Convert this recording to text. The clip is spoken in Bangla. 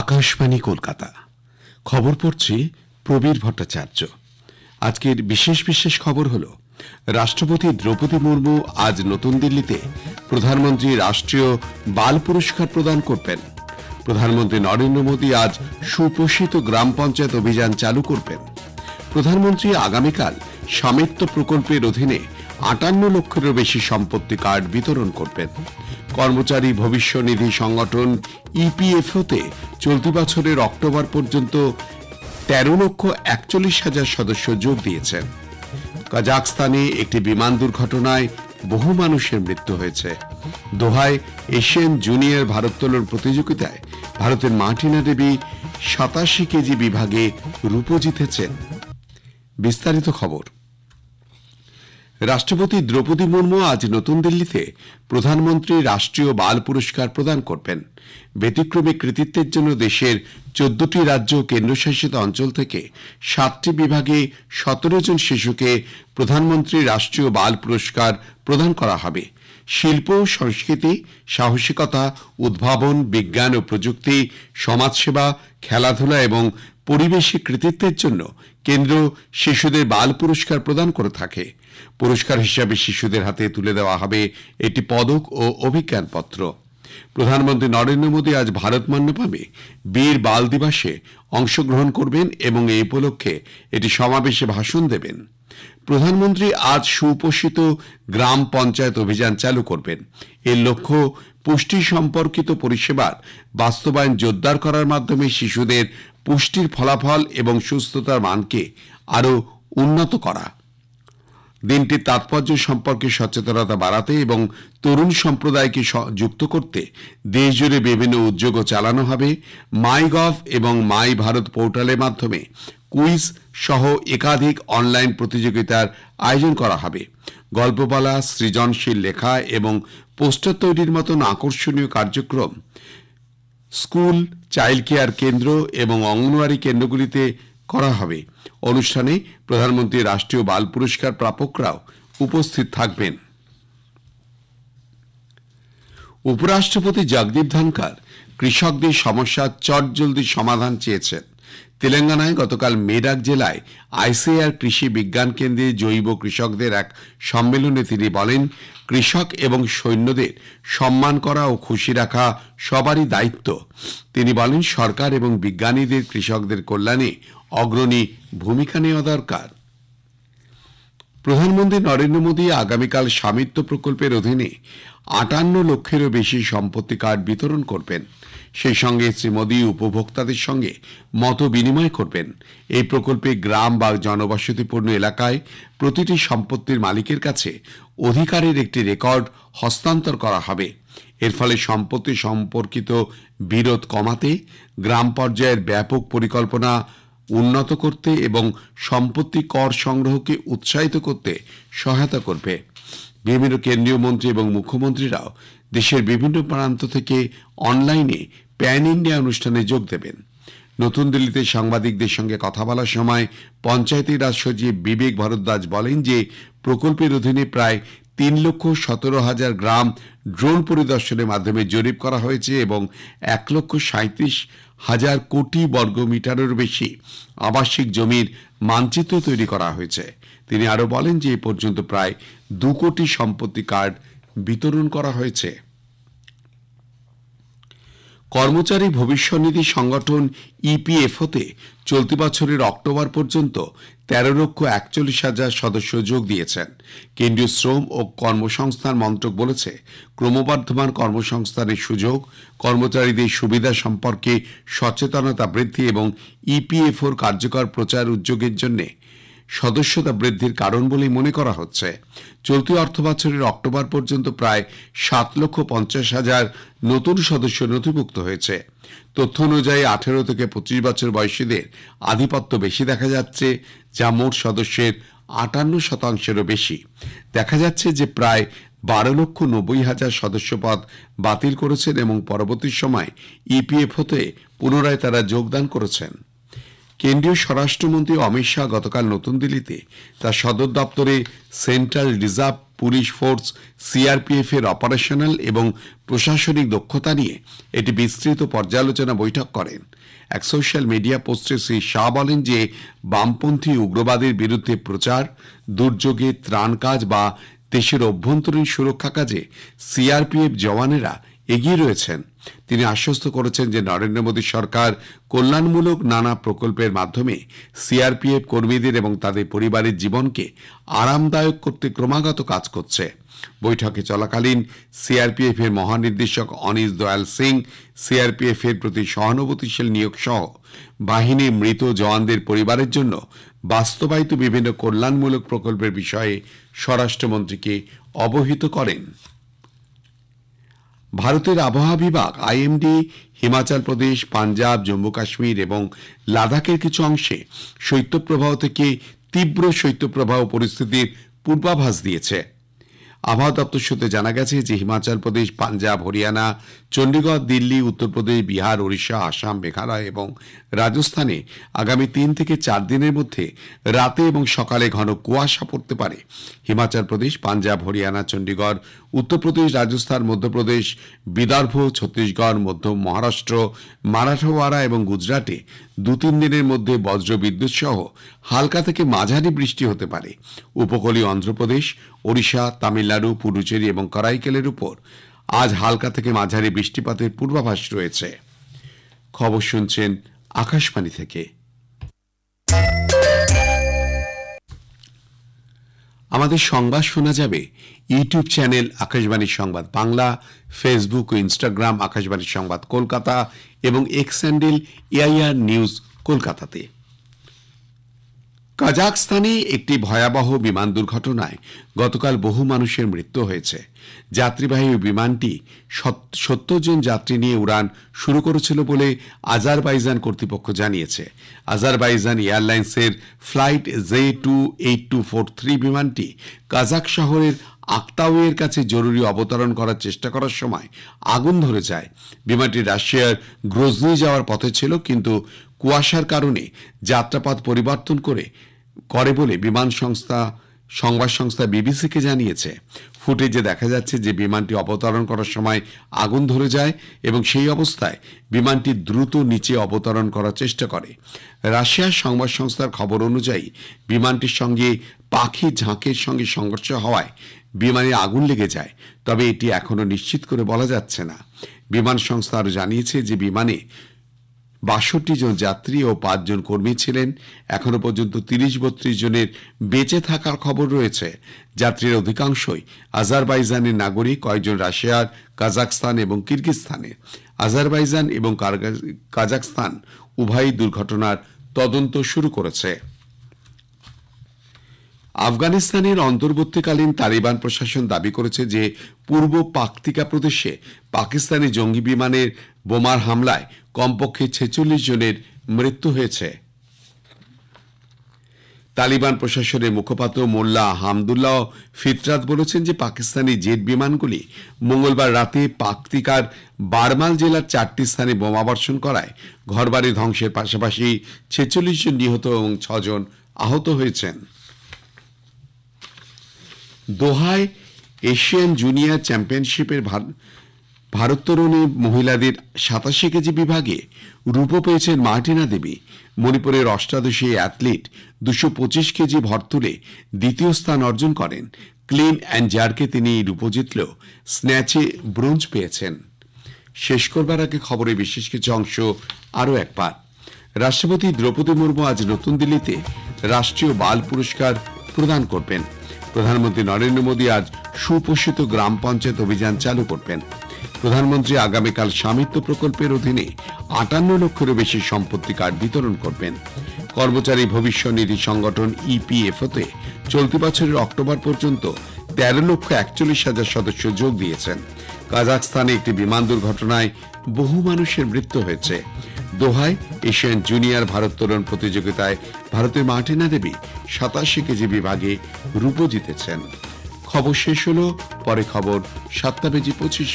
আকাশবাণী কলকাতা। খবর পড়ছি প্রবীর ভট্টাচার্য। আজকের বিশেষ বিশেষ খবর হল, রাষ্ট্রপতি দ্রৌপদী মুর্মু আজ নতুন দিল্লিতে প্রধানমন্ত্রী রাষ্ট্রীয় বাল পুরস্কার প্রদান করবেন। প্রধানমন্ত্রী নরেন্দ্র মোদী আজ সুপোষিত গ্রাম পঞ্চায়েত অভিযান চালু করবেন। প্রধানমন্ত্রী আগামীকাল স্বামিত্ব প্রকল্পের অধীনে ৫৮ লক্ষেরও বেশি সম্পত্তি কার্ড বিতরণ করবেন। কর্মচারী ভবিষ্য নিধি সংগঠন ইপিএফওতে চলতি বছরের অক্টোবর পর্যন্ত ১৩,৪১,০০০ সদস্য যোগ দিয়েছেন। কাজাখস্তানে একটি বিমান দুর্ঘটনায় বহু মানুষের মৃত্যু হয়েছে। দোহায় এশিয়ান জুনিয়র ভারোত্তোলন প্রতিযোগিতায় ভারতের মার্টিনা দেবী ৮৭ কেজি বিভাগে রূপো জিতেছেন। বিস্তারিত খবর। রাষ্ট্রপতি দ্রৌপদী মুর্মু আজ নতুন দিল্লিতে প্রধানমন্ত্রী রাষ্ট্রীয় বাল পুরস্কার প্রদান করবেন। ব্যতিক্রমী কৃতিত্বের জন্য দেশের ১৪টি রাজ্য ও কেন্দ্রশাসিত অঞ্চল থেকে ৭টি বিভাগে ১৭ জন শিশুকে প্রধানমন্ত্রী রাষ্ট্রীয় বাল পুরস্কার প্রদান করা হবে। শিল্প, সংস্কৃতি, সাহসিকতা, উদ্ভাবন, বিজ্ঞান ও প্রযুক্তি, সমাজসেবা, খেলাধুলা এবং পরিবেশে কৃতিত্বের জন্য কেন্দ্র শিশুদের বাল পুরস্কার প্রদান করে থাকে। পুরস্কার হিসাবে শিশুদের হাতে তুলে দেওয়া হবে একটি পদক ও অভিজ্ঞানপত্র। প্রধানমন্ত্রী নরেন্দ্র মোদী আজ ভারত মণ্ডপমে বীর বাল দিবসে অংশগ্রহণ করবেন এবং এই উপলক্ষে একটি সমাবেশে ভাষণ দেবেন। প্রধানমন্ত্রী আজ সুপোষিত গ্রাম পঞ্চায়েত অভিযান চালু করবেন। এর লক্ষ্য পুষ্টি সম্পর্কিত পরিষেবার বাস্তবায়ন জোরদার করার মাধ্যমে শিশুদের পুষ্টির ফলাফল এবং সুস্থতার মানকে আরও উন্নত করা। দিনটির তাৎপর্য সম্পর্কে সচেতনতা বাড়াতে এবং তরুণ সম্প্রদায়কে যুক্ত করতে দেশজুড়ে বিভিন্ন উদ্যোগও চালানো হবে। মাইগভ এবং মাই ভারত পোর্টালের মাধ্যমে কুইজ সহ একাধিক অনলাইন প্রতিযোগিতার আয়োজন করা হবে। গল্প বলা, সৃজনশীল লেখা এবং পোস্টার তৈরির মতন আকর্ষণীয় কার্যক্রম স্কুল, চাইল্ড কেয়ার কেন্দ্র এবং অঙ্গনওয়াড়ি কেন্দ্রগুলিতে করা হবে। অনুষ্ঠানে প্রধানমন্ত্রী রাষ্ট্রীয় বাল পুরস্কার প্রাপকরাও উপস্থিত থাকবেন। উপরাষ্ট্রপতি জগদীপ ধনখড় কৃষকদের সমস্যার চটজলদি সমাধান চেয়েছেন। তেলেঙ্গানায় গতকাল মেডাক জেলায় আইসিআর কৃষি বিজ্ঞান কেন্দ্রে জৈব কৃষকদের এক সম্মেলনে তিনি বলেন, কৃষক এবং সৈন্যদের সম্মান করা ও খুশি রাখা সবারই দায়িত্ব। তিনি বলেন, সরকার এবং বিজ্ঞানীদের কৃষকদের কল্যাণে অগ্রণী ভূমিকা নেওয়া দরকার। প্রধানমন্ত্রী নরেন্দ্র মোদী আগামীকাল স্বামিত্ব প্রকল্পের অধীনে ৫৮ লক্ষেরও বেশি সম্পত্তি কার্ড বিতরণ করবেন। সেই সঙ্গে শ্রী মোদী উপভোক্তাদের সঙ্গে মত বিনিময় করবেন। এই প্রকল্পে গ্রাম বা জনবসতিপূর্ণ এলাকায় প্রতিটি সম্পত্তির মালিকের কাছে অধিকারের একটি রেকর্ড হস্তান্তর করা হবে। এর ফলে সম্পত্তি সম্পর্কিত বিরোধ কমাতে, গ্রাম পর্যায়ের ব্যাপক পরিকল্পনা উন্নত করতে এবং সম্পত্তি কর সংগ্রহকে উৎসাহিত করতে সহায়তা করবে। বিভিন্ন কেন্দ্রীয় মন্ত্রী এবং মুখ্যমন্ত্রীরাও দেশের বিভিন্ন প্রান্ত থেকে অনলাইনে প্যান ইন্ডিয়া অনুষ্ঠানে যোগ দেবেন। নতুন দিল্লিতে সাংবাদিকদের সঙ্গে কথা বলার সময় পঞ্চায়েতি রাজ সচিব বিবেক ভরদ্বাজ বলেন যে প্রকল্পের অধীনে প্রায় ৩,১৭,০০০ গ্রাম ড্রোন পরিদর্শনের মাধ্যমে জরিপ করা হয়েছে এবং ১,৩৭,০০০ কোটি বর্গমিটারের বেশি আবাসিক জমির মানচিত্র তৈরি করা হয়েছে। তিনি আরও বলেন যে এ পর্যন্ত প্রায় ২ কোটি সম্পত্তি কার্ড বিতরণ করা হয়েছে। কর্মচারী ভবিষ্য নিধি সংগঠন ইপিএফওতে চলতি বছরের অক্টোবর পর্যন্ত ১৩,৪১,০০০ সদস্য যোগ দিয়েছেন। কেন্দ্রীয় শ্রম ও কর্মসংস্থান মন্ত্রক বলেছে, ক্রমবর্ধমান কর্মসংস্থানের সুযোগ, কর্মচারীদের সুবিধা সম্পর্কে সচেতনতা বৃদ্ধি এবং ইপিএফওর কার্যকর প্রচার উদ্যোগের জন্য সদস্যতা বৃদ্ধির কারণ বলেই মনে করা হচ্ছে। চলতি অর্থ বছরের অক্টোবর পর্যন্ত প্রায় ৭,৫০,০০০ নতুন সদস্য নথিভুক্ত হয়েছে। তথ্য অনুযায়ী ১৮ থেকে ২৫ বছর বয়সীদের আধিপত্য বেশি দেখা যাচ্ছে, যা মোট সদস্যের ৫৮%-এরও বেশি। দেখা যাচ্ছে যে প্রায় ১২,৯০,০০০ সদস্যপদ বাতিল করেছেন এবং পরবর্তী সময় ইপিএফওতে পুনরায় তারা যোগদান করেছেন। কেন্দ্রীয় স্বরাষ্ট্রমন্ত্রী অমিত শাহ গতকাল নতুন দিল্লিতে তার সদর দপ্তরে central reserve police force CRPF এর অপারেশনাল এবং প্রশাসনিক দক্ষতা নিয়ে একটি বিস্তৃত পর্যালোচনা বৈঠক করেন। এক সোশ্যাল মিডিয়া পোস্টে শ্রী শাহ বলেন যে বামপন্থী উগ্রবাদের বিরুদ্ধে প্রচার, দুর্যোগে ত্রাণ কাজ বা দেশের অভ্যন্তরীণ সুরক্ষা কাজে সিআরপিএফ জওয়ানেরা এগিয়ে রয়েছেন। তিনি আশ্বস্ত করেছেন যে নরেন্দ্র মোদী সরকার কল্যাণমূলক নানা প্রকল্পের মাধ্যমে সিআরপিএফ কর্মীদের এবং তাদের পরিবারের জীবনকে আরামদায়ক করতে ক্রমাগত কাজ করছে। বৈঠকে চলাকালীন সিআরপিএফ এর মহানির্দেশক অনিশ দয়াল সিং সিআরপিএফ এর প্রতি সহানুভূতিশীল নিয়োগ সহ বাহিনীর মৃত জওয়ানদের পরিবারের জন্য বাস্তবায়িত বিভিন্ন কল্যাণমূলক প্রকল্পের বিষয়ে স্বরাষ্ট্রমন্ত্রীকে অবহিত করেন। ভারতের আবহাওয়া বিভাগ আইএমডি হিমাচল প্রদেশ, পাঞ্জাব, জম্মু কাশ্মীর এবং লাদাখের কিছু অংশে শৈত্যপ্রবাহ থেকে তীব্র শৈত্যপ্রবাহ পরিস্থিতির পূর্বাভাস দিয়েছে। আবহাওয়া দপ্তর সূত্রে জানা গেছে যে হিমাচল প্রদেশ, পাঞ্জাব, হরিয়ানা, চণ্ডীগড়, দিল্লি, উত্তরপ্রদেশ, বিহার, ওড়িশা, আসাম, মেঘালয় এবং রাজস্থানে আগামী 3 থেকে 4 দিনের মধ্যে রাতে এবং সকালে ঘন কুয়াশা পড়তে পারে। হিমাচল প্রদেশ, পাঞ্জাব, হরিয়ানা, চণ্ডীগড়, উত্তরপ্রদেশ, রাজস্থান, মধ্যপ্রদেশ, বিদর্ভ, ছত্তিশগড়, মধ্য মহারাষ্ট্র, মারাঠওয়াড়া এবং গুজরাটে 2-3 দিনের মধ্যে বজ্রবিদ্যুৎ সহ হালকা থেকে মাঝারি বৃষ্টি হতে পারে। উপকূলীয় অন্ধ্রপ্রদেশ, ওড়িশা, তামিলনাড়ু, পুডুচেরি এবং করাইকেলের উপর আজ হালকা থেকে মাঝারি বৃষ্টিপাতের পূর্বাভাস রয়েছে। খবর শুনছেন আকাশবাণী থেকে। আমাদের সংবাদ শোনা যাবে ইউটিউব চ্যানেল আকাশবাণী সংবাদ বাংলা, ফেসবুক ও ইনস্টাগ্রাম আকাশবাণী সংবাদ কলকাতা এবং এক্স হ্যান্ডেল এআইআর নিউজ কলকাতাতে। কাজাখস্তানে একটি ভয়াবহ বিমান দুর্ঘটনায় গতকাল বহু মানুষের মৃত্যু হয়েছে। যাত্রীবাহী বিমানটি 70 জন যাত্রী নিয়ে উড়ান শুরু করেছিল বলে আজারবাইজান কর্তৃপক্ষ জানিয়েছে। আজারবাইজান এয়ারলাইন্সের ফ্লাইট J28243 বিমানটি কাজাখ শহরের আক্তাউয়ের কাছে জরুরি অবতরণ করার চেষ্টা করার সময় আগুন ধরে যায়। বিমানটি রাশিয়ার গ্রোজনি যাওয়ার পথে ছিল, কিন্তু কুয়াশার কারণে যাত্রাপথ পরিবর্তন করে বলে সংবাদ সংস্থা বিবিসিকে জানিয়েছে। ফুটেজে দেখা যাচ্ছে যে বিমানটি অবতরণ করার সময় আগুন ধরে যায় এবং সেই অবস্থায় বিমানটি দ্রুত নিচে অবতরণ করার চেষ্টা করে। রাশিয়ার সংবাদ সংস্থার খবর অনুযায়ী বিমানটির সঙ্গে পাখি ঝাঁকের সঙ্গে সংঘর্ষ হওয়ায় বিমানে আগুন লেগে যায়, তবে এটি এখনো নিশ্চিত করে বলা যাচ্ছে না। বিমান সংস্থা আরও জানিয়েছে যে বিমানে 62 জন যাত্রী ও 5 জন কর্মী ছিলেন। এখনো পর্যন্ত 30-32 জনের বেঁচে থাকার খবর রয়েছে। যাত্রীর অধিকাংশই আজারবাইজানের নাগরিক, কয়েকজন রাশিয়ার, কাজাখস্তান এবং কিরগিজস্তানের। আজারবাইজান এবং কাজাখস্তান উভয়ই দুর্ঘটনার তদন্ত শুরু করেছে। আফগানিস্তানের অন্তর্বর্তীকালীন তালিবান প্রশাসন দাবি করেছে যে পূর্ব পাকতিকা প্রদেশে পাকিস্তানি জঙ্গি বিমানের বোমার হামলায় কমপক্ষে 46 জনের মৃত্যু হয়েছে। তালিবান প্রশাসনের মুখপাত্র মোল্লা হামদুল্লাহ ফিতরাত বলেছেন যে পাকিস্তানি জেট বিমানগুলি মঙ্গলবার রাতে পাকতিকার বারমাল জেলার 4টি স্থানে বোমাবর্ষণ করায় ঘরবাড়ি ধ্বংসের পাশাপাশি 46 জন নিহত এবং 6 জন আহত হয়েছেন। দোহায় এশিয়ান জুনিয়র চ্যাম্পিয়নশিপের ভারোত্তোলনে মহিলাদের 87 কেজি বিভাগে রূপো পেয়েছেন মার্টিনা দেবী। মণিপুরের অষ্টাদশী অ্যাথলিট 225 কেজি ভর তুলে দ্বিতীয় স্থান অর্জন করেন। ক্লিন অ্যান্ড জার্কে তিনি রূপো জিতলেও স্ন্যাচে ব্রোঞ্জ পেয়েছেন। শেষ করবার আগে খবরের বিশেষ কিছু অংশ আরও একবার। রাষ্ট্রপতি দ্রৌপদী মুর্মু আজ নতুন দিল্লিতে রাষ্ট্রীয় বাল পুরস্কার প্রদান করবেন। প্রধানমন্ত্রী নরেন্দ্র মোদী আজ সুপোষিত গ্রাম পঞ্চায়েত অভিযান চালু করবেন। প্রধানমন্ত্রী আগামীকাল স্বামিত্ব প্রকল্পের অধীনে 58 লক্ষেরও বেশি সম্পত্তি কার্ড বিতরণ করবেন। কর্মচারী ভবিষ্যৎ নিধি সংগঠন ইপিএফওতে চলতি বছরের অক্টোবর পর্যন্ত 13,41,000 সদস্য যোগ দিয়েছেন। কাজাখস্তানে একটি বিমান দুর্ঘটনায় বহু মানুষের মৃত্যু হয়েছে। দোহায় এশিয়ান জুনিয়র ভারোত্তোলন প্রতিযোগিতায় ভারতের মার্টিনা দেবী 87 কেজি বিভাগে রূপো জিতেছেন। খবর শেষ হলো, পরে খবর 7:25